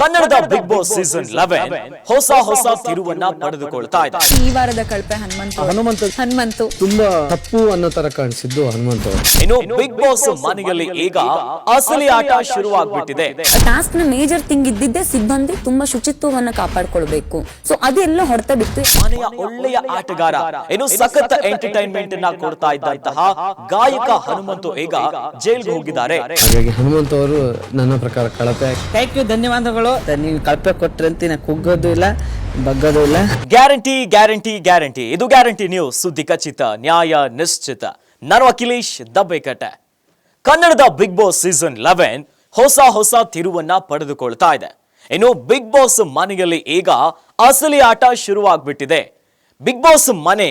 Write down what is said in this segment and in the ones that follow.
ಕನ್ನಡದ big boss season 11 ಹೊಸ ತಿರುವನ್ನ ಪಡೆದುಕೊಳ್ತಾ ಇದೆ. ಈ ವಾರದ ಕಳಪೆ ಹನುಮಂತು ತುಂಬಾ ತಪ್ಪು ಅನ್ನೋ ತರ ಕಾಣಿಸಿದ್ದು ಹನುಮಂತ. ಇನ್ನು ಬಿಗ್ ಬಾಸ್ ಮನೆಯಲ್ಲಿ ಈಗ ಅಸಲಿ ಆಟ ಶುರುವಾಗ್ಬಿಟ್ಟಿದೆ. ಟಾಸ್ಕ್ ನ ಮೇಜರ್ ಥಿಂಗ್ ಇದ್ದಿದ್ದೆ ಸಿಬ್ಬಂದಿ ತುಂಬಾ ಶುಚಿತ್ವವನ್ನ ಕಾಪಾಡ್ಕೊಳ್ಬೇಕು. ಸೊ ಅದೆಲ್ಲ ಹೊರತ ಬಿತ್ತು. ಮನೆಯ ಒಳ್ಳೆಯ ಆಟಗಾರ ಇನ್ನು ಸಖತ್ ಎಂಟರ್ಟೈನ್ಮೆಂಟ್ ಅನ್ನ ಕೊಡ್ತಾ ಇದ್ದಂತಹ ಗಾಯಕ ಹನುಮಂತು ಈಗ ಜೈಲ್ಗೆ ಹೋಗಿದ್ದಾರೆ. ಹಾಗಾಗಿ ಹನುಮಂತ ಅವರು ನನ್ನ ಪ್ರಕಾರ ಕಳಪೆ. ಥ್ಯಾಂಕ್ ಯು, ಧನ್ಯವಾದಗಳು. ನೀವು ಕಳಪೆ ಕೊಟ್ರಂತ ನಾ ಕುಗ್ಗೋದು ಇಲ್ಲ, ಬಗ್ಗೋದು ಇಲ್ಲ. ಗ್ಯಾರಂಟಿ ಇದು ಗ್ಯಾರಂಟಿ ನ್ಯೂಸ್. ಸುದ್ದಿ ಖಚಿತ, ನ್ಯಾಯ ನಿಶ್ಚಿತ. ನಾನು ಅಖಿಲೇಶ್ ದಬ್ಬೆಕಟ್ಟೆ. ಕನ್ನಡದ ಬಿಗ್ ಬಾಸ್ ಸೀಸನ್ 11 ಹೊಸ ತಿರುವನ್ನ ಪಡೆದುಕೊಳ್ತಾ ಇದೆ. ಇನ್ನು ಬಿಗ್ ಬಾಸ್ ಮನೆಯಲ್ಲಿ ಈಗ ಅಸಲಿ ಆಟ ಶುರುವಾಗ್ಬಿಟ್ಟಿದೆ. ಬಿಗ್ ಬಾಸ್ ಮನೆ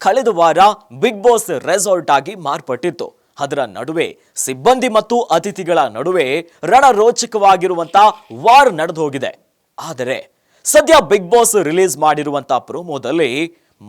ಕಳೆದ ವಾರ ಬಿಗ್ ಬಾಸ್ ರೆಸಾರ್ಟ್ ಆಗಿ ಮಾರ್ಪಟ್ಟಿತ್ತು. ಅದರ ನಡುವೆ ಸಿಬ್ಬಂದಿ ಮತ್ತು ಅತಿಥಿಗಳ ನಡುವೆ ರಣರೋಚಕವಾಗಿರುವಂತ ವಾರ್ ನಡೆದು ಹೋಗಿದೆ. ಆದರೆ ಸದ್ಯ ಬಿಗ್ ಬಾಸ್ ರಿಲೀಸ್ ಮಾಡಿರುವಂತ ಪ್ರೋಮೋದಲ್ಲಿ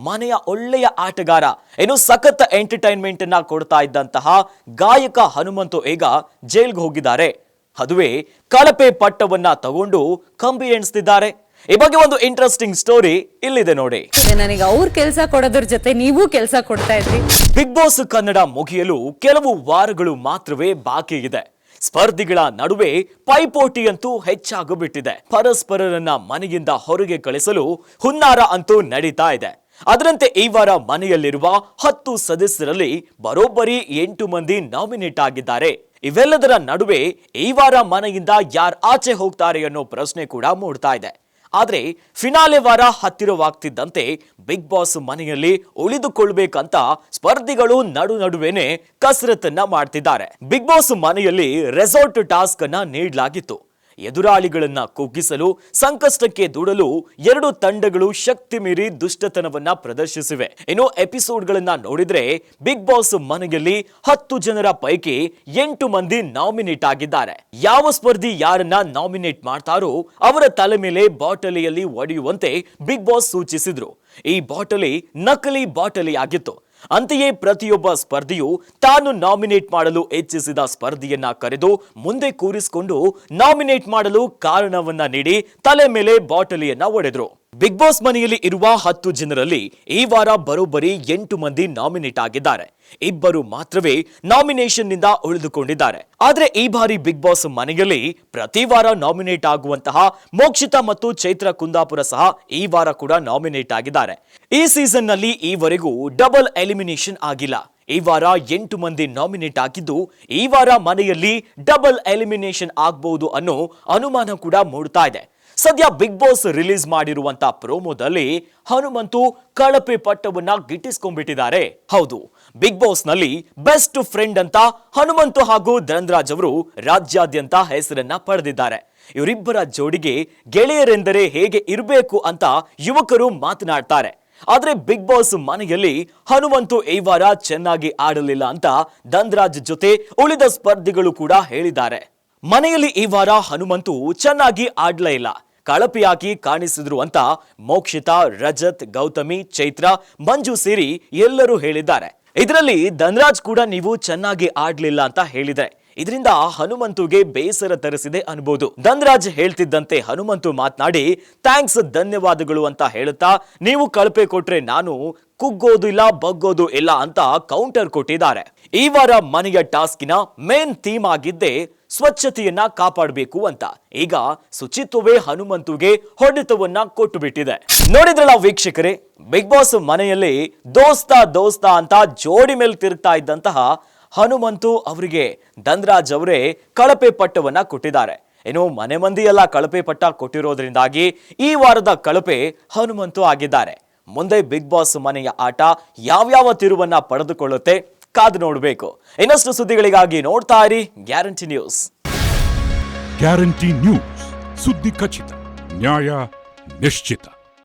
ಮನೆಯ ಒಳ್ಳೆಯ ಆಟಗಾರ ಏನು ಸಖತ್ ಎಂಟರ್ಟೈನ್ಮೆಂಟ್ ಅನ್ನ ಕೊಡ್ತಾ ಇದ್ದಂತಹ ಗಾಯಕ ಹನುಮಂತು ಈಗ ಜೈಲ್ಗೆ ಹೋಗಿದ್ದಾರೆ. ಅದುವೇ ಕಳಪೆ ಪಟ್ಟವನ್ನ ತಗೊಂಡು ಕಂಬಿ ಎಣಿಸ್ತಿದ್ದಾರೆ. ಈ ಬಗ್ಗೆ ಒಂದು ಇಂಟ್ರೆಸ್ಟಿಂಗ್ ಸ್ಟೋರಿ ಇಲ್ಲಿದೆ ನೋಡಿ. ನನಗೆ ಅವ್ರ ಕೆಲಸ ಕೊಡೋದ್ರ ಜೊತೆ ನೀವು ಕೆಲಸ ಕೊಡ್ತಾ ಇದ್ರಿ. ಬಿಗ್ ಬಾಸ್ ಕನ್ನಡ ಮುಗಿಯಲು ಕೆಲವು ವಾರಗಳು ಮಾತ್ರವೇ ಬಾಕಿ ಇದೆ. ಸ್ಪರ್ಧಿಗಳ ನಡುವೆ ಪೈಪೋಟಿಯಂತೂ ಹೆಚ್ಚಾಗಿಬಿಟ್ಟಿದೆ. ಪರಸ್ಪರರನ್ನ ಮನೆಯಿಂದ ಹೊರಗೆ ಕಳಿಸಲು ಹುನ್ನಾರ ಅಂತೂ ನಡೀತಾ ಇದೆ. ಅದರಂತೆ ಈ ವಾರ ಮನೆಯಲ್ಲಿರುವ 10 ಸದಸ್ಯರಲ್ಲಿ ಬರೋಬ್ಬರಿ 8 ಮಂದಿ ನಾಮಿನೇಟ್ ಆಗಿದ್ದಾರೆ. ಇವೆಲ್ಲದರ ನಡುವೆ ಈ ವಾರ ಮನೆಯಿಂದ ಯಾರು ಆಚೆ ಹೋಗ್ತಾರೆ ಅನ್ನೋ ಪ್ರಶ್ನೆ ಕೂಡ ಮೂಡ್ತಾ ಇದೆ. ಆದ್ರೆ ಫಿನಾಲೆ ವಾರ ಹತ್ತಿರವಾಗ್ತಿದ್ದಂತೆ ಬಿಗ್ ಬಾಸ್ ಮನೆಯಲ್ಲಿ ಉಳಿದುಕೊಳ್ಬೇಕಂತ ಸ್ಪರ್ಧಿಗಳು ನಡುವೆನೆ ಕಸರತ್ತನ್ನ ಮಾಡ್ತಿದ್ದಾರೆ. ಬಿಗ್ ಬಾಸ್ ಮನೆಯಲ್ಲಿ ರೆಸಾರ್ಟ್ ಟಾಸ್ಕ್ ಅನ್ನ ನೀಡಲಾಗಿತ್ತು. ಎದುರಾಳಿಗಳನ್ನ ಕುಗ್ಗಿಸಲು ಸಂಕಷ್ಟಕ್ಕೆ ದೂಡಲು 2 ತಂಡಗಳು ಶಕ್ತಿ ಮೀರಿ ದುಷ್ಟತನವನ್ನ ಪ್ರದರ್ಶಿಸಿವೆ. ಇನ್ನು ಎಪಿಸೋಡ್ಗಳನ್ನ ನೋಡಿದ್ರೆ ಬಿಗ್ ಬಾಸ್ ಮನೆಯಲ್ಲಿ 10 ಜನರ ಪೈಕಿ 8 ಮಂದಿ ನಾಮಿನೇಟ್ ಆಗಿದ್ದಾರೆ. ಯಾವ ಸ್ಪರ್ಧಿ ಯಾರನ್ನ ನಾಮಿನೇಟ್ ಮಾಡ್ತಾರೋ ಅವರ ತಲೆ ಮೇಲೆ ಬಾಟಲಿಯಲ್ಲಿ ಒಡೆಯುವಂತೆ ಬಿಗ್ ಬಾಸ್ ಸೂಚಿಸಿದ್ರು. ಈ ಬಾಟಲಿ ನಕಲಿ ಬಾಟಲಿ ಆಗಿತ್ತು. ಅಂತೆಯೇ ಪ್ರತಿಯೊಬ್ಬ ಸ್ಪರ್ಧಿಯು ತಾನು ನಾಮಿನೇಟ್ ಮಾಡಲು ಇಚ್ಛಿಸಿದ ಸ್ಪರ್ಧಿಯನ್ನ ಕರೆದು ಮುಂದೆ ಕೂರಿಸಿಕೊಂಡು ನಾಮಿನೇಟ್ ಮಾಡಲು ಕಾರಣವನ್ನ ನೀಡಿ ತಲೆ ಮೇಲೆ ಬಾಟಲಿಯನ್ನ ಒಡೆದ್ರು. ಬಿಗ್ ಬಾಸ್ ಮನೆಯಲ್ಲಿ ಇರುವ 10 ಜನರಲ್ಲಿ ಈ ವಾರ ಬರೋಬ್ಬರಿ 8 ಮಂದಿ ನಾಮಿನೇಟ್ ಆಗಿದ್ದಾರೆ. 2 ಮಾತ್ರವೇ ನಾಮಿನೇಷನ್ ನಿಂದ ಉಳಿದುಕೊಂಡಿದ್ದಾರೆ. ಆದ್ರೆ ಈ ಬಾರಿ ಬಿಗ್ ಬಾಸ್ ಮನೆಯಲ್ಲಿ ಪ್ರತಿ ವಾರ ನಾಮಿನೇಟ್ ಆಗುವಂತಹ ಮೋಕ್ಷಿತಾ ಮತ್ತು ಚೈತ್ರ ಕುಂದಾಪುರ ಸಹ ಈ ವಾರ ಕೂಡ ನಾಮಿನೇಟ್ ಆಗಿದ್ದಾರೆ. ಈ ಸೀಸನ್ ನಲ್ಲಿ ಈವರೆಗೂ ಡಬಲ್ ಎಲಿಮಿನೇಷನ್ ಆಗಿಲ್ಲ. ಈ ವಾರ 8 ಮಂದಿ ನಾಮಿನೇಟ್ ಆಗಿದ್ದು ಈ ವಾರ ಮನೆಯಲ್ಲಿ ಡಬಲ್ ಎಲಿಮಿನೇಷನ್ ಆಗಬಹುದು ಅನ್ನೋ ಅನುಮಾನ ಕೂಡ ಮೂಡ್ತಾ ಇದೆ. ಸದ್ಯ ಬಿಗ್ ಬಾಸ್ ರಿಲೀಸ್ ಮಾಡಿರುವಂತ ಪ್ರೋಮೋದಲ್ಲಿ ಹನುಮಂತು ಕಳಪೆ ಪಟ್ಟವನ್ನ ಗಿಟ್ಟಿಸ್ಕೊಂಡ್ಬಿಟ್ಟಿದ್ದಾರೆ. ಹೌದು, ಬಿಗ್ ಬಾಸ್ ನಲ್ಲಿ ಬೆಸ್ಟ್ ಫ್ರೆಂಡ್ ಅಂತ ಹನುಮಂತು ಹಾಗೂ ಧನರಾಜ್ ಅವರು ರಾಜ್ಯಾದ್ಯಂತ ಹೆಸರನ್ನ ಪಡೆದಿದ್ದಾರೆ. ಇವರಿಬ್ಬರ ಜೋಡಿಗೆ ಗೆಳೆಯರೆಂದರೆ ಹೇಗೆ ಇರಬೇಕು ಅಂತ ಯುವಕರು ಮಾತನಾಡ್ತಾರೆ. ಆದ್ರೆ ಬಿಗ್ ಬಾಸ್ ಮನೆಯಲ್ಲಿ ಹನುಮಂತು ಈ ವಾರ ಚೆನ್ನಾಗಿ ಆಡಲಿಲ್ಲ ಅಂತ ಧನರಾಜ್ ಜೊತೆ ಉಳಿದ ಸ್ಪರ್ಧಿಗಳು ಕೂಡ ಹೇಳಿದ್ದಾರೆ. ಮನೆಯಲ್ಲಿ ಈ ವಾರ ಹನುಮಂತು ಚೆನ್ನಾಗಿ ಆಡ್ಲೇ ಇಲ್ಲ, ಕಳಪೆಯಾಗಿ ಕಾಣಿಸಿದ್ರು ಅಂತ ಮೋಕ್ಷಿತಾ, ರಜತ್, ಗೌತಮಿ, ಚೈತ್ರ, ಮಂಜು ಸೇರಿ ಎಲ್ಲರೂ ಹೇಳಿದ್ದಾರೆ. ಇದರಲ್ಲಿ ಧನರಾಜ್ ಕೂಡ ನೀವು ಚೆನ್ನಾಗಿ ಆಡ್ಲಿಲ್ಲ ಅಂತ ಹೇಳಿದ್ರೆ ಇದರಿಂದ ಹನುಮಂತುಗೆ ಬೇಸರ ತರಿಸಿದೆ ಅನ್ಬೋದು. ಧನರಾಜ್ ಹೇಳ್ತಿದ್ದಂತೆ ಹನುಮಂತು ಮಾತನಾಡಿ ಥ್ಯಾಂಕ್ಸ್, ಧನ್ಯವಾದಗಳು ಅಂತ ಹೇಳುತ್ತಾ ನೀವು ಕಳಪೆ ಕೊಟ್ರೆ ನಾನು ಕುಗ್ಗೋದು ಇಲ್ಲ, ಬಗ್ಗೋದು ಇಲ್ಲ ಅಂತ ಕೌಂಟರ್ ಕೊಟ್ಟಿದ್ದಾರೆ. ಈ ವಾರ ಮನೆಯ ಟಾಸ್ಕಿನ ಮೇನ್ ಥೀಮ್ ಆಗಿದ್ದೇ ಸ್ವಚ್ಛತೆಯನ್ನ ಕಾಪಾಡಬೇಕು ಅಂತ. ಈಗ ಶುಚಿತ್ವವೇ ಹನುಮಂತುಗೆ ಹೊಡೆತವನ್ನ ಕೊಟ್ಟು ಬಿಟ್ಟಿದೆ. ನೋಡಿದ್ರಲ್ಲ ವೀಕ್ಷಕರೇ, ಬಿಗ್ ಬಾಸ್ ಮನೆಯಲ್ಲಿ ದೋಸ್ತ ಅಂತ ಜೋಡಿ ಮೇಲೆ ತಿರುಗ್ತಾ ಇದ್ದಂತಹ ಹನುಮಂತು ಅವರಿಗೆ ಧನರಾಜ್ ಅವರೇ ಕಳಪೆ ಪಟ್ಟವನ್ನ ಕೊಟ್ಟಿದ್ದಾರೆ. ಇನ್ನು ಮನೆ ಮಂದಿ ಎಲ್ಲ ಕಳಪೆ ಪಟ್ಟ ಕೊಟ್ಟಿರೋದ್ರಿಂದಾಗಿ ಈ ವಾರದ ಕಳಪೆ ಹನುಮಂತು ಆಗಿದ್ದಾರೆ. ಮುಂದೆ ಬಿಗ್ ಬಾಸ್ ಮನೆಯ ಆಟ ಯಾವ್ಯಾವ ತಿರುವನ್ನ ಪಡೆದುಕೊಳ್ಳುತ್ತೆ ಕಾದು ನೋಡಬೇಕು. ಇನ್ನಷ್ಟು ಸುದ್ದಿಗಳಿಗಾಗಿ ನೋಡ್ತಾ ಇರಿ ಗ್ಯಾರಂಟಿ ನ್ಯೂಸ್. ಗ್ಯಾರಂಟಿ ನ್ಯೂಸ್, ಸುದ್ದಿ ಖಚಿತ, ನ್ಯಾಯ ನಿಶ್ಚಿತ.